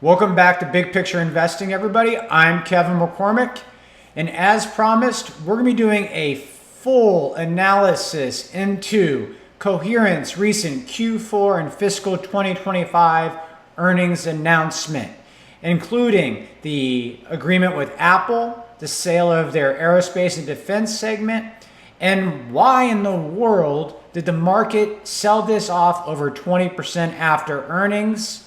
Welcome back to Big Picture Investing, everybody. I'm Kevin McCormick, and as promised, we're going to be doing a full analysis into Coherent's recent Q4 and fiscal 2025 earnings announcement, including the agreement with Apple, the sale of their Aerospace and Defense segment, and why in the world did the market sell this off over 20% after earnings.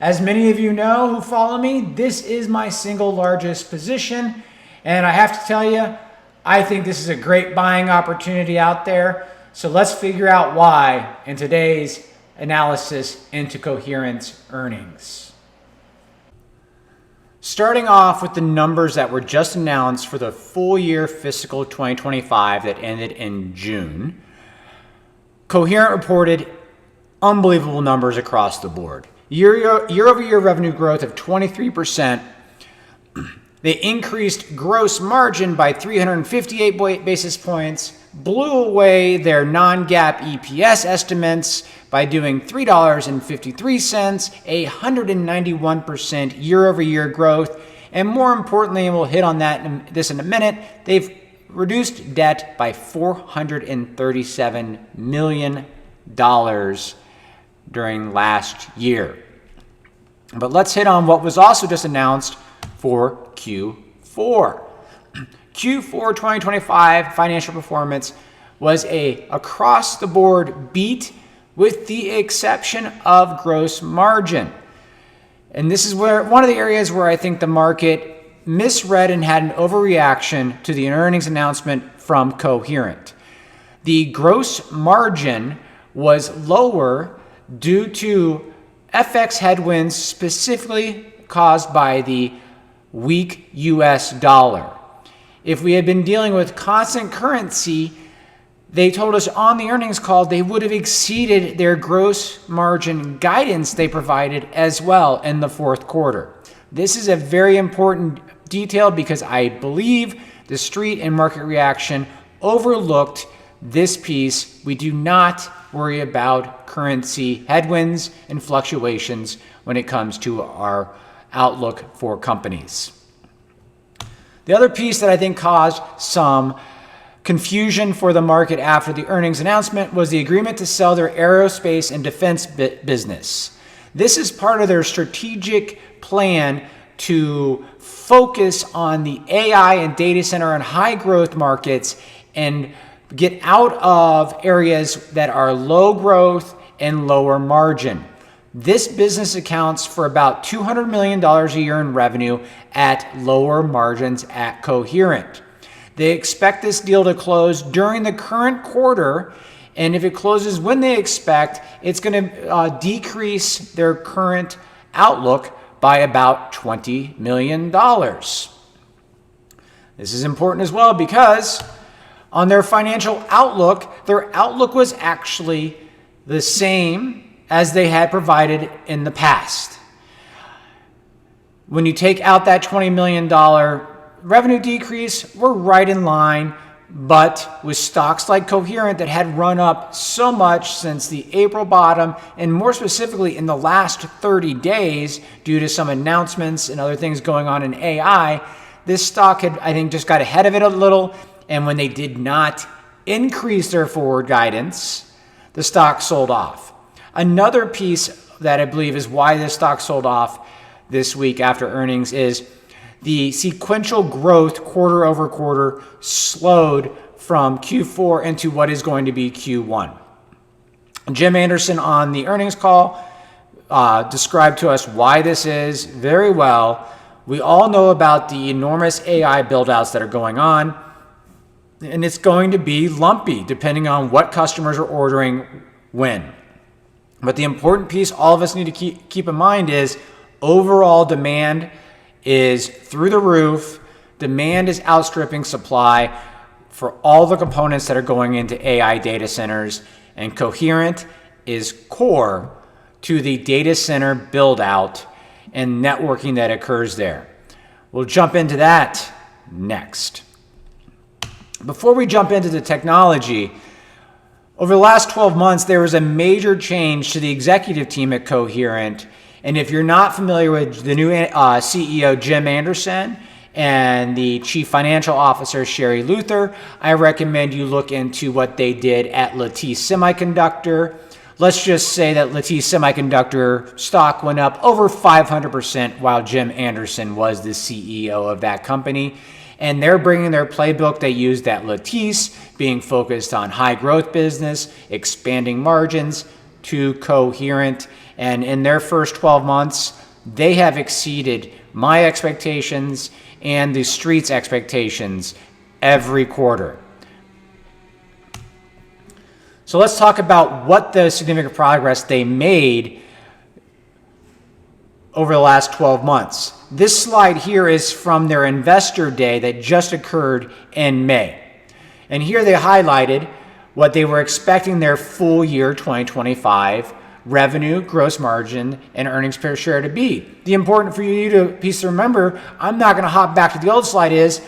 As many of you know who follow me, this is my single largest position, and I have to tell you, I think this is a great buying opportunity out there. So let's figure out why in today's analysis into Coherent's earnings. Starting off with the numbers that were just announced for the full year fiscal 2025 that ended in June, Coherent reported unbelievable numbers across the board. Year-over-year revenue growth of 23%. They increased gross margin by 358 basis points, blew away their non-GAAP EPS estimates by doing $3.53, a 191% year-over-year growth. And more importantly, and we'll hit on this in a minute, they've reduced debt by $437 million during last year. But let's hit on what was also just announced for Q4. Q4 2025 financial performance was a across-the-board beat with the exception of gross margin. And this is where one of the areas where I think the market misread and had an overreaction to the earnings announcement from Coherent. The gross margin was lower due to FX headwinds specifically caused by the weak US dollar. If we had been dealing with constant currency, they told us on the earnings call they would have exceeded their gross margin guidance they provided as well in the fourth quarter. This is a very important detail because I believe the street and market reaction overlooked this piece. We do not worry about currency headwinds and fluctuations when it comes to our outlook for companies. The other piece that I think caused some confusion for the market after the earnings announcement was the agreement to sell their Aerospace and Defense business. This is part of their strategic plan to focus on the AI and data center and high growth markets and get out of areas that are low growth and lower margin. This business accounts for about $200 million a year in revenue at lower margins at Coherent. They expect this deal to close during the current quarter, and if it closes when they expect, it's going to decrease their current outlook by about $20 million. This is important as well because on their financial outlook, their outlook was actually the same as they had provided in the past. When you take out that $20 million revenue decrease, we're right in line, but with stocks like Coherent that had run up so much since the April bottom, and more specifically in the last 30 days due to some announcements and other things going on in AI, this stock had, I think, just got ahead of it a little. And when they did not increase their forward guidance, the stock sold off. Another piece that I believe is why this stock sold off this week after earnings is the sequential growth quarter over quarter slowed from Q4 into what is going to be Q1. Jim Anderson on the earnings call described to us why this is very well. We all know about the enormous AI build-outs that are going on. And it's going to be lumpy depending on what customers are ordering when. But the important piece all of us need to keep in mind is overall demand is through the roof. Demand is outstripping supply for all the components that are going into AI data centers. And Coherent is core to the data center build out and networking that occurs there. We'll jump into that next. Before we jump into the technology, over the last 12 months, there was a major change to the executive team at Coherent And if you're not familiar with the new CEO, Jim Anderson, and the Chief Financial Officer, Sherry Luther, I recommend you look into what they did at Lattice Semiconductor. Let's just say that Lattice Semiconductor stock went up over 500% while Jim Anderson was the CEO of that company. And they're bringing their playbook they used at Lattice, being focused on high growth business, expanding margins, to Coherent. And in their first 12 months, they have exceeded my expectations and the street's expectations every quarter. So let's talk about what the significant progress they made over the last 12 months. This slide here is from their investor day that just occurred in May. And here they highlighted what they were expecting their full year 2025 revenue, gross margin, and earnings per share to be. The important for you to piece to remember, I'm not going to hop back to the old slide, is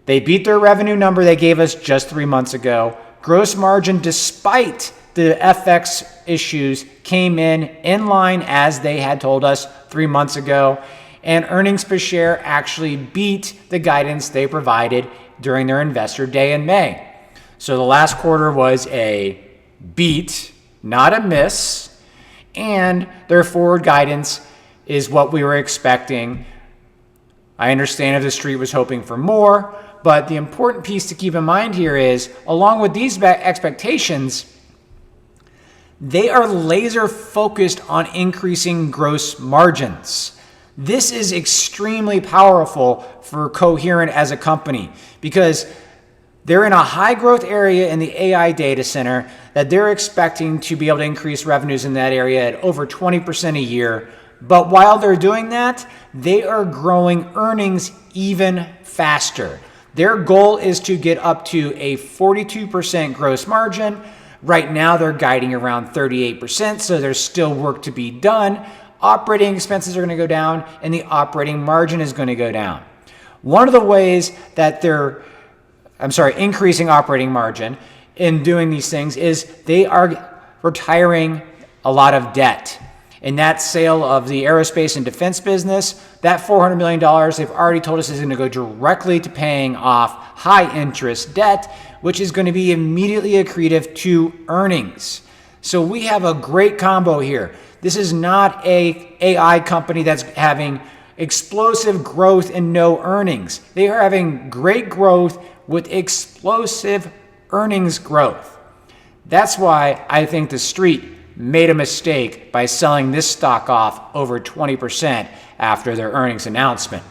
they beat their revenue number they gave us just 3 months ago. Gross margin, despite the FX issues, came in line as they had told us 3 months ago. And earnings per share actually beat the guidance they provided during their investor day in May. So the last quarter was a beat, not a miss, and their forward guidance is what we were expecting. I understand if the street was hoping for more, but the important piece to keep in mind here is, along with these expectations, they are laser focused on increasing gross margins. This is extremely powerful for Coherent as a company because they're in a high growth area in the AI data center that they're expecting to be able to increase revenues in that area at over 20% a year. But while they're doing that, they are growing earnings even faster. Their goal is to get up to a 42% gross margin. Right now, they're guiding around 38%, so there's still work to be done. Operating expenses are going to go down, and the operating margin is going to go down. One of the ways that they're increasing operating margin in doing these things is they are retiring a lot of debt. In that sale of the Aerospace and Defense business, that $400 million they've already told us is going to go directly to paying off high interest debt, which is going to be immediately accretive to earnings. So we have a great combo here. This is not an AI company that's having explosive growth and no earnings. They are having great growth with explosive earnings growth. That's why I think the street made a mistake by selling this stock off over 20% after their earnings announcement.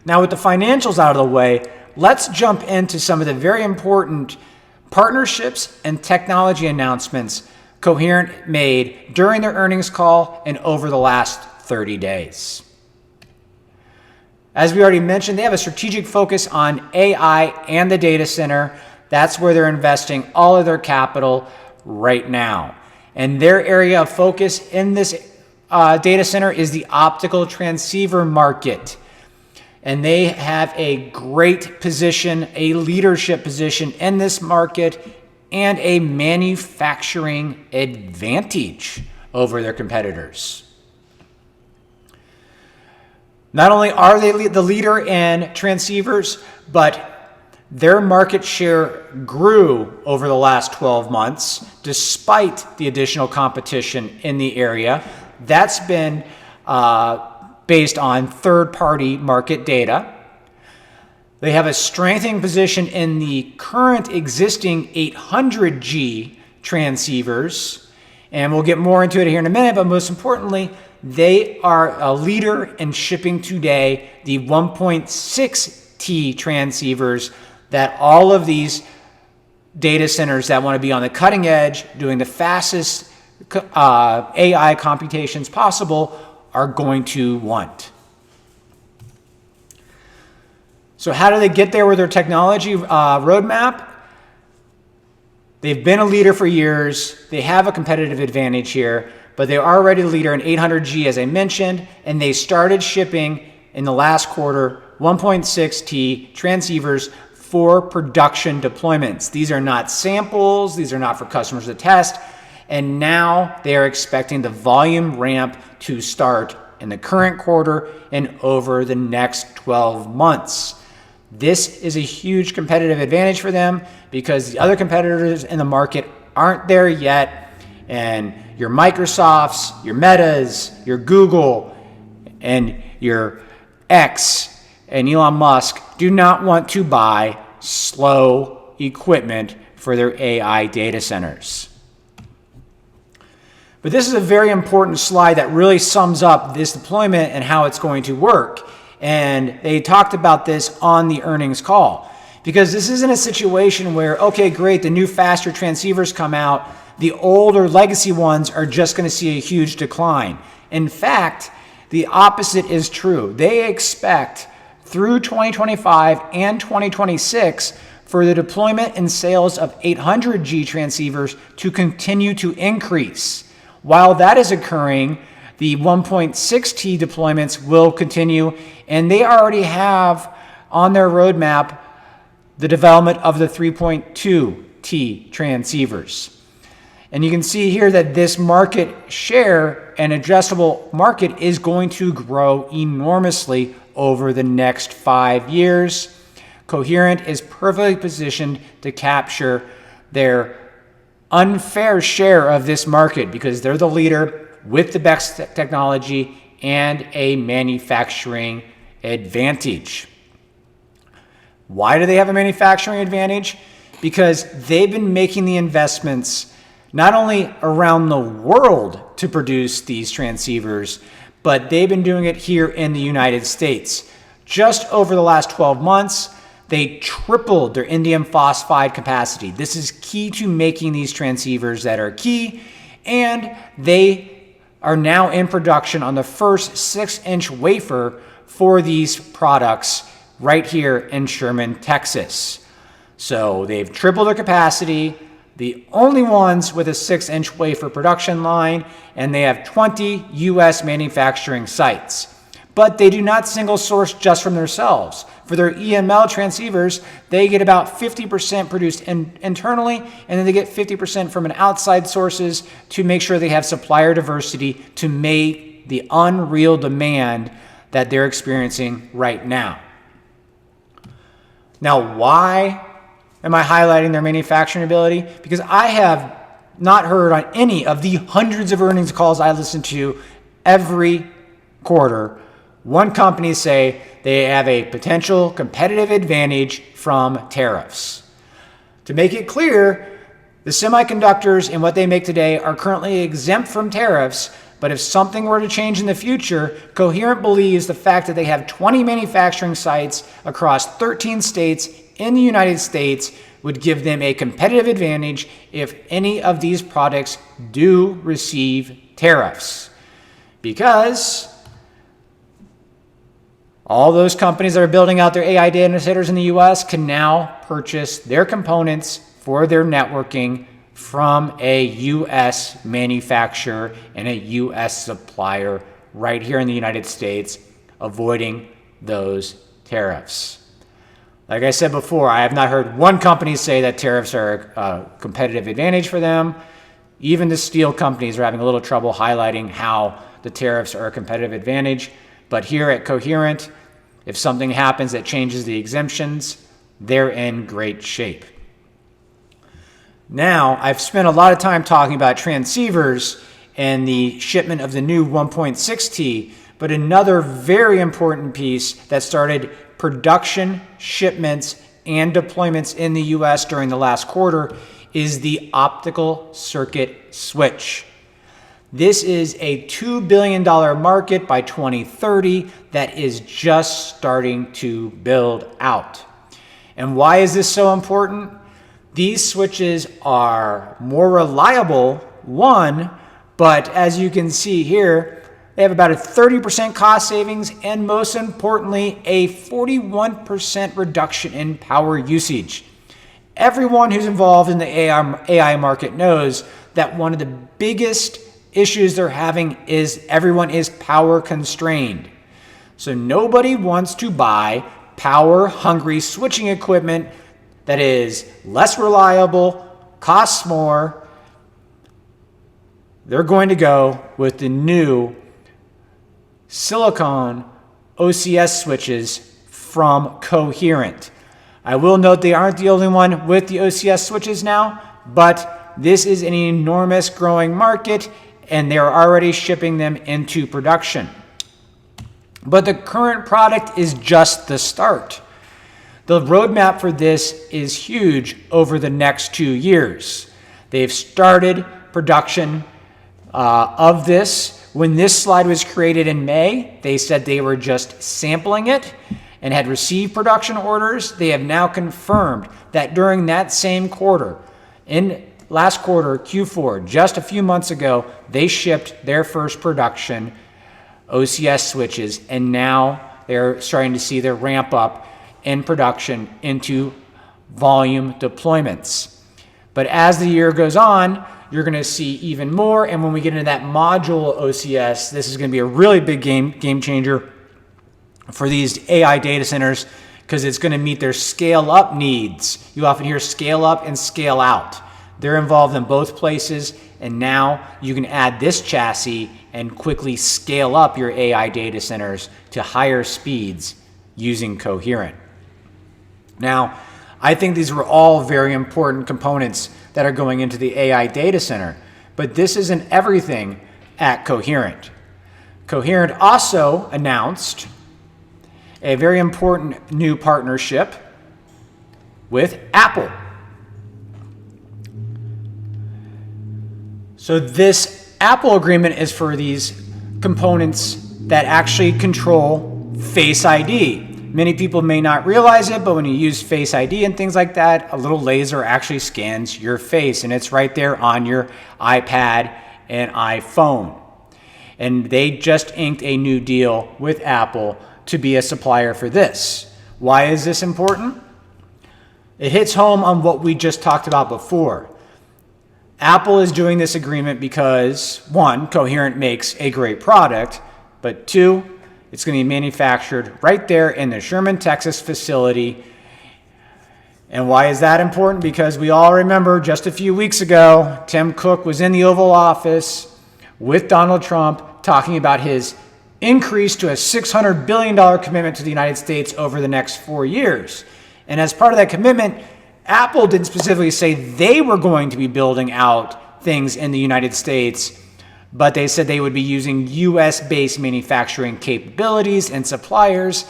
Now, with the financials out of the way, let's jump into some of the very important partnerships and technology announcements Coherent made during their earnings call and over the last 30 days. As we already mentioned, they have a strategic focus on AI and the data center. That's where they're investing all of their capital right now. And their area of focus in this data center is the optical transceiver market. And they have a great position, a leadership position in this market, and a manufacturing advantage over their competitors. Not only are they the leader in transceivers, but their market share grew over the last 12 months despite the additional competition in the area. That's been based on third-party market data. They have a strengthening position in the current existing 800G transceivers, and we'll get more into it here in a minute, but most importantly, they are a leader in shipping today the 1.6T transceivers that all of these data centers that want to be on the cutting edge, doing the fastest AI computations possible, are going to want. So how do they get there with their technology roadmap? They've been a leader for years. They have a competitive advantage here, but they're already the leader in 800G, as I mentioned, and they started shipping in the last quarter 1.6T transceivers for production deployments. These are not samples. These are not for customers to test. and now they are expecting the volume ramp to start in the current quarter and over the next 12 months. This is a huge competitive advantage for them because the other competitors in the market aren't there yet, and your Microsofts, your Metas, your Google, and your X and Elon Musk do not want to buy slow equipment for their AI data centers. But this is a very important slide that really sums up this deployment and how it's going to work. And they talked about this on the earnings call, because this isn't a situation where, okay, great, the new faster transceivers come out, the older legacy ones are just going to see a huge decline. In fact, the opposite is true. They expect through 2025 and 2026 for the deployment and sales of 800G transceivers to continue to increase. While that is occurring, the 1.6T deployments will continue, and they already have on their roadmap the development of the 3.2T transceivers. And you can see here that this market share and addressable market is going to grow enormously over the next 5 years. Coherent is perfectly positioned to capture their unfair share of this market because they're the leader with the best technology and a manufacturing advantage. Why do they have a manufacturing advantage? Because they've been making the investments not only around the world to produce these transceivers, but they've been doing it here in the United States. Just over the last 12 months, they tripled their indium phosphide capacity. This is key to making these transceivers that are key, and they are now in production on the first 6-inch wafer for these products right here in Sherman, Texas. So they've tripled their capacity, the only ones with a 6-inch wafer production line, and they have 20 U.S. manufacturing sites. But they do not single source just from themselves. For their EML transceivers, they get about 50% produced internally, and then they get 50% from an outside sources to make sure they have supplier diversity to meet the unreal demand that they're experiencing right now. Now, why am I highlighting their manufacturing ability? Because I have not heard on any of the hundreds of earnings calls I listen to every quarter one company say they have a potential competitive advantage from tariffs. To make it clear, the semiconductors and what they make today are currently exempt from tariffs, but if something were to change in the future, Coherent believes the fact that they have 20 manufacturing sites across 13 states in the United States would give them a competitive advantage if any of these products do receive tariffs. Because all those companies that are building out their AI data centers in the US can now purchase their components for their networking from a US manufacturer and a US supplier right here in the United States, avoiding those tariffs. Like I said before, I have not heard one company say that tariffs are a competitive advantage for them. Even the steel companies are having a little trouble highlighting how the tariffs are a competitive advantage. But here at Coherent, if something happens that changes the exemptions, they're in great shape. Now, I've spent a lot of time talking about transceivers and the shipment of the new 1.6T, but another very important piece that started production, shipments, and deployments in the US during the last quarter is the optical circuit switch. This is a $2 billion market by 2030 that is just starting to build out. And why is this so important? These switches are more reliable, one, but as you can see here, they have about a 30% cost savings and most importantly, a 41% reduction in power usage. Everyone who's involved in the AI market knows that one of the biggest issues they're having is everyone is power constrained. So nobody wants to buy power hungry switching equipment that is less reliable, costs more, they're going to go with the new silicon OCS switches from Coherent. I will note they aren't the only one with the OCS switches now, but this is an enormous growing market and they're already shipping them into production. But the current product is just the start. The roadmap for this is huge over the next 2 years. They've started production of this. When this slide was created in May, they said they were just sampling it and had received production orders. They have now confirmed that during that same quarter, in last quarter, Q4, just a few months ago, they shipped their first production OCS switches, and now they're starting to see their ramp up in production into volume deployments. But as the year goes on, you're going to see even more, and when we get into that module OCS, this is going to be a really big game changer for these AI data centers because it's going to meet their scale up needs. You often hear scale up and scale out. They're involved in both places, and now you can add this chassis and quickly scale up your AI data centers to higher speeds using Coherent. Now, I think these were all very important components that are going into the AI data center, but this isn't everything at Coherent. Coherent also announced a very important new partnership with Apple. So this Apple agreement is for these components that actually control Face ID. Many people may not realize it, but when you use Face ID and things like that, a little laser actually scans your face, and it's right there on your iPad and iPhone. And they just inked a new deal with Apple to be a supplier for this. Why is this important? It hits home on what we just talked about before. Apple is doing this agreement because, one, Coherent makes a great product, but two, it's going to be manufactured right there in the Sherman, Texas facility. And why is that important? Because we all remember just a few weeks ago, Tim Cook was in the Oval Office with Donald Trump talking about his increase to a $600 billion commitment to the United States over the next 4 years. And as part of that commitment, Apple didn't specifically say they were going to be building out things in the United States, but they said they would be using US-based manufacturing capabilities and suppliers,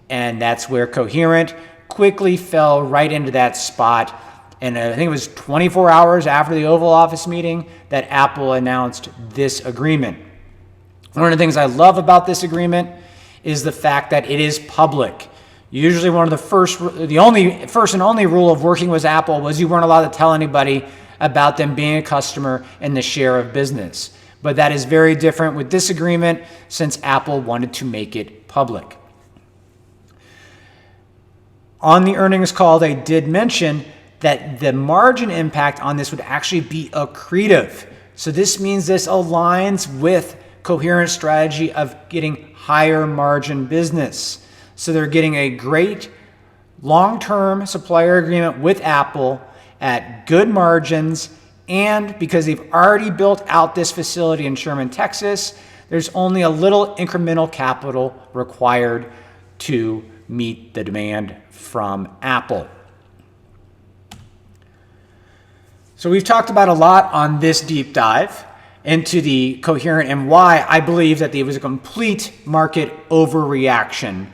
and that's where Coherent quickly fell right into that spot. And I think it was 24 hours after the Oval Office meeting that Apple announced this agreement. One of the things I love about this agreement is the fact that it is public. Usually the first and only rule of working with Apple was you weren't allowed to tell anybody about them being a customer and the share of business. But that is very different with this agreement since Apple wanted to make it public. On the earnings call, they did mention that the margin impact on this would actually be accretive. So this means this aligns with Coherent's strategy of getting higher margin business. So they're getting a great long-term supplier agreement with Apple at good margins, and because they've already built out this facility in Sherman, Texas, there's only a little incremental capital required to meet the demand from Apple. So we've talked about a lot on this deep dive into the Coherent and why I believe that there was a complete market overreaction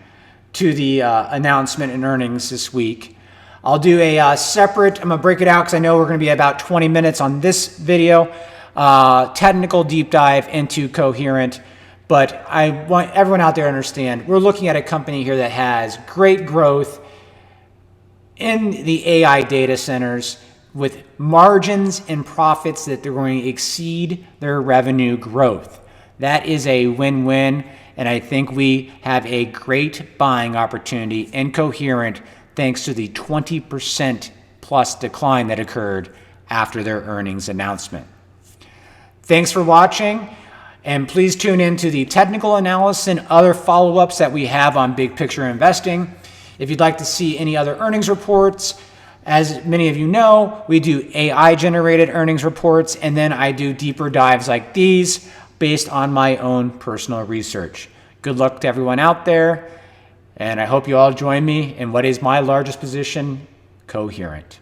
to the announcement and earnings this week. I'll do a separate, I'm going to break it out because I know we're going to be about 20 minutes on this video, technical deep dive into Coherent. But I want everyone out there to understand, we're looking at a company here that has great growth in the AI data centers with margins and profits that they're going to exceed their revenue growth. That is a win-win, and I think we have a great buying opportunity in Coherent thanks to the 20% plus decline that occurred after their earnings announcement. Thanks for watching, and please tune in to the technical analysis and other follow-ups that we have on big picture investing. If you'd like to see any other earnings reports As many of you know, we do AI-generated earnings reports, and then I do deeper dives like these based on my own personal research. Good luck to everyone out there, and I hope you all join me in what is my largest position, Coherent.